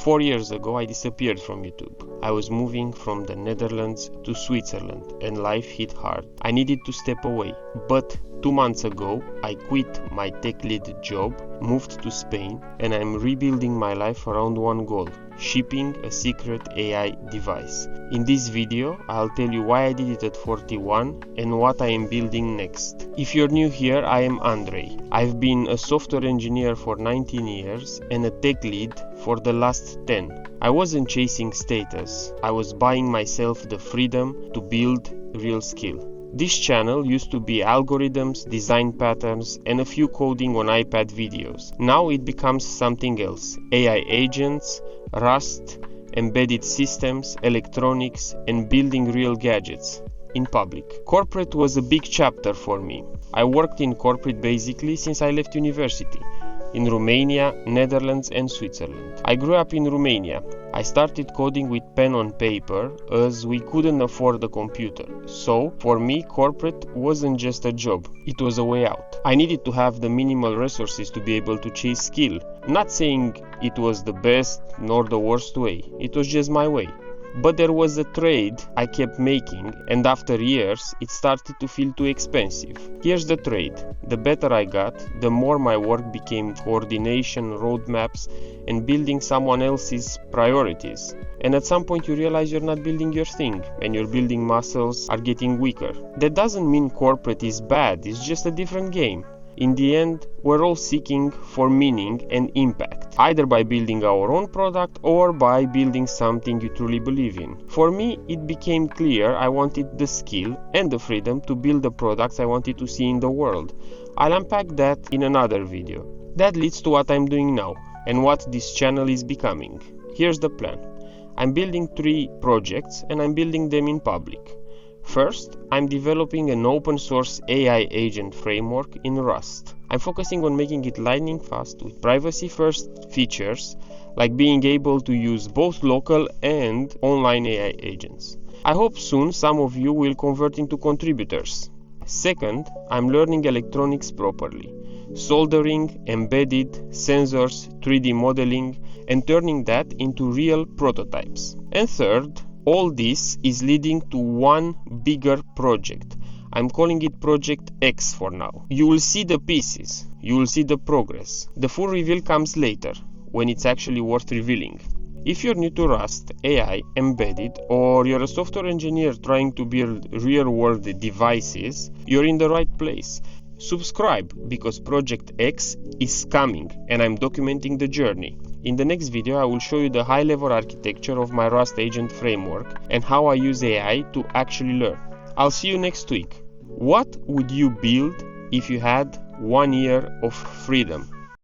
4 years ago, I disappeared from YouTube. I was moving from the Netherlands to Switzerland and life hit hard. I needed to step away. But 2 months ago, I quit my tech lead job, moved to Spain, and I'm rebuilding my life around one goal: shipping a secret AI device. In this video, I'll tell you why I did it at 41 and what I am building next. If you're new here, I am Andrei. I've been a software engineer for 19 years and a tech lead for the last 10. I wasn't chasing status, I was buying myself the freedom to build real skill. This channel used to be algorithms, design patterns, and a few coding on iPad videos. Now it becomes something else: AI agents, Rust, embedded systems, electronics, and building real gadgets in public. Corporate was a big chapter for me. I worked in corporate basically since I left university, in Romania, Netherlands, and Switzerland. I grew up in Romania. I started coding with pen on paper as we couldn't afford a computer. So, for me, corporate wasn't just a job, it was a way out. I needed to have the minimal resources to be able to chase skill. Not saying it was the best nor the worst way, it was just my way. But there was a trade I kept making, and after years it started to feel too expensive. Here's the trade: the better I got, the more my work became coordination, roadmaps, and building someone else's priorities. And at some point you realize you're not building your thing, and your building muscles are getting weaker. That doesn't mean corporate is bad, it's just a different game. In the end, we're all seeking for meaning and impact, either by building our own product or by building something you truly believe in. For me, it became clear I wanted the skill and the freedom to build the products I wanted to see in the world. I'll unpack that in another video. That leads to what I'm doing now and what this channel is becoming. Here's the plan. I'm building 3 projects and I'm building them in public. First, I'm developing an open source AI agent framework in Rust. I'm focusing on making it lightning fast with privacy first features, like being able to use both local and online AI agents. I hope soon some of you will convert into contributors. Second, I'm learning electronics properly: soldering, embedded, sensors, 3D modeling, and turning that into real prototypes. And third, all this is leading to one bigger project. I'm calling it Project X for now. You will see the pieces, you will see the progress. The full reveal comes later, when it's actually worth revealing. If you're new to Rust, AI, embedded, or you're a software engineer trying to build real-world devices, you're in the right place. Subscribe, because Project X is coming and I'm documenting the journey. In the next video, I will show you the high-level architecture of my Rust agent framework and how I use AI to actually learn. I'll see you next week. What would you build if you had 1 year of freedom?